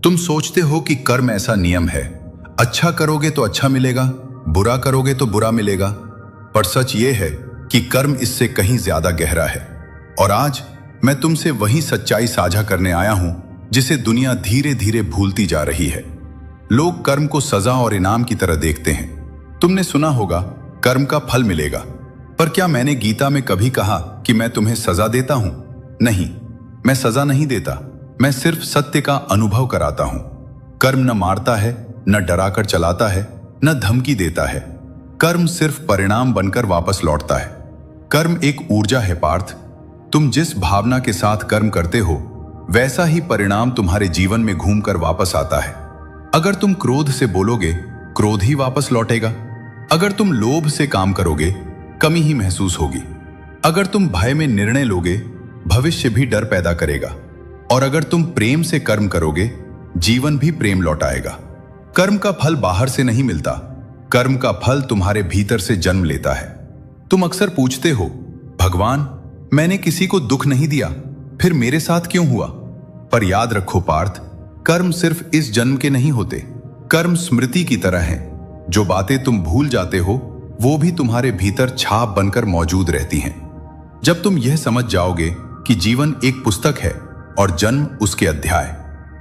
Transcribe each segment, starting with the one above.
तुम सोचते हो कि कर्म ऐसा नियम है, अच्छा करोगे तो अच्छा मिलेगा, बुरा करोगे तो बुरा मिलेगा। पर सच ये है कि कर्म इससे कहीं ज्यादा गहरा है। और आज मैं तुमसे वही सच्चाई साझा करने आया हूं जिसे दुनिया धीरे धीरे भूलती जा रही है। लोग कर्म को सजा और इनाम की तरह देखते हैं। तुमने सुना होगा कर्म का फल मिलेगा, पर क्या मैंने गीता में कभी कहा कि मैं तुम्हें सजा देता हूं? नहीं, मैं सजा नहीं देता, मैं सिर्फ सत्य का अनुभव कराता हूं। कर्म न मारता है, न डराकर चलाता है, न धमकी देता है। कर्म सिर्फ परिणाम बनकर वापस लौटता है। कर्म एक ऊर्जा है पार्थ। तुम जिस भावना के साथ कर्म करते हो, वैसा ही परिणाम तुम्हारे जीवन में घूमकर वापस आता है। अगर तुम क्रोध से बोलोगे, क्रोध ही वापस लौटेगा। अगर तुम लोभ से काम करोगे, कमी ही महसूस होगी। अगर तुम भय में निर्णय लोगे, भविष्य भी डर पैदा करेगा। और अगर तुम प्रेम से कर्म करोगे, जीवन भी प्रेम लौटाएगा। कर्म का फल बाहर से नहीं मिलता, कर्म का फल तुम्हारे भीतर से जन्म लेता है। तुम अक्सर पूछते हो, भगवान मैंने किसी को दुख नहीं दिया, फिर मेरे साथ क्यों हुआ? पर याद रखो पार्थ, कर्म सिर्फ इस जन्म के नहीं होते। कर्म स्मृति की तरह हैं। जो बातें तुम भूल जाते हो, वो भी तुम्हारे भीतर छाप बनकर मौजूद रहती हैं। जब तुम यह समझ जाओगे कि जीवन एक पुस्तक है और जन्म उसके अध्याय,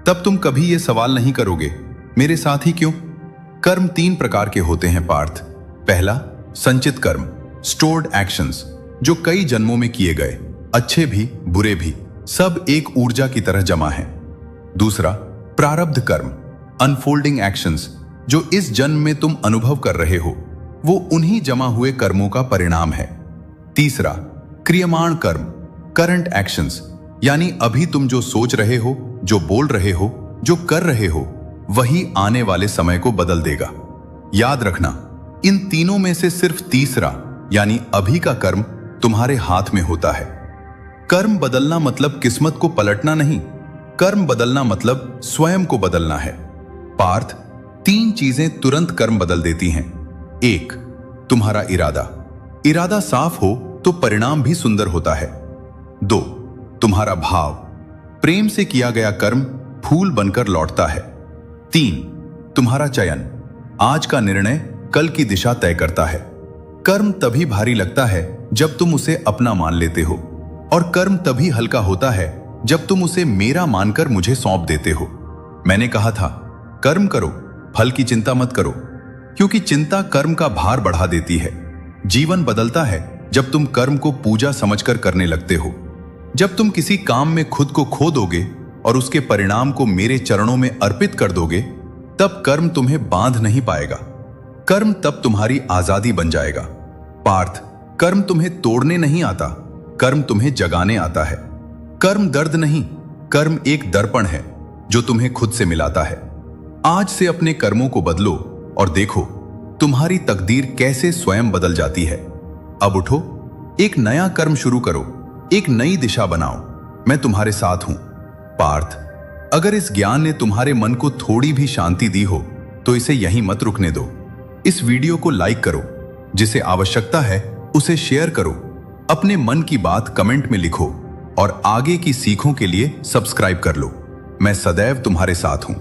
तब तुम कभी यह सवाल नहीं करोगे, मेरे साथ ही क्यों? कर्म 3 प्रकार के होते हैं पार्थ। पहला, संचित कर्म, स्टोर्ड एक्शंस, जो कई जन्मों में किए गए, अच्छे भी बुरे भी, सब एक ऊर्जा की तरह जमा है। दूसरा, प्रारब्ध कर्म, अनफोल्डिंग एक्शंस, जो इस जन्म में तुम अनुभव कर रहे हो, वो उन्हीं जमा हुए कर्मों का परिणाम है। तीसरा, क्रियमाण कर्म, करंट एक्शंस, यानी अभी तुम जो सोच रहे हो, जो बोल रहे हो, जो कर रहे हो, वही आने वाले समय को बदल देगा। याद रखना, इन तीनों में से सिर्फ तीसरा यानी अभी का कर्म तुम्हारे हाथ में होता है। कर्म बदलना मतलब किस्मत को पलटना नहीं, कर्म बदलना मतलब स्वयं को बदलना है। पार्थ, 3 चीजें तुरंत कर्म बदल देती हैं। 1, तुम्हारा इरादा। इरादा साफ हो तो परिणाम भी सुंदर होता है। 2, तुम्हारा भाव। प्रेम से किया गया कर्म फूल बनकर लौटता है। 3, तुम्हारा चयन। आज का निर्णय कल की दिशा तय करता है। कर्म तभी भारी लगता है जब तुम उसे अपना मान लेते हो, और कर्म तभी हल्का होता है जब तुम उसे मेरा मानकर मुझे सौंप देते हो। मैंने कहा था, कर्म करो, फल की चिंता मत करो, क्योंकि चिंता कर्म का भार बढ़ा देती है। जीवन बदलता है जब तुम कर्म को पूजा समझकर करने लगते हो। जब तुम किसी काम में खुद को खो दोगे और उसके परिणाम को मेरे चरणों में अर्पित कर दोगे, तब कर्म तुम्हें बांध नहीं पाएगा। कर्म तब तुम्हारी आजादी बन जाएगा। पार्थ, कर्म तुम्हें तोड़ने नहीं आता, कर्म तुम्हें जगाने आता है। कर्म दर्द नहीं, कर्म एक दर्पण है जो तुम्हें खुद से मिलाता है। आज से अपने कर्मों को बदलो और देखो तुम्हारी तकदीर कैसे स्वयं बदल जाती है। अब उठो, एक नया कर्म शुरू करो, एक नई दिशा बनाओ। मैं तुम्हारे साथ हूं। पार्थ, अगर इस ज्ञान ने तुम्हारे मन को थोड़ी भी शांति दी हो, तो इसे यहीं मत रुकने दो। इस वीडियो को लाइक करो, जिसे आवश्यकता है उसे शेयर करो, अपने मन की बात कमेंट में लिखो और आगे की सीखों के लिए सब्सक्राइब कर लो। मैं सदैव तुम्हारे साथ हूं।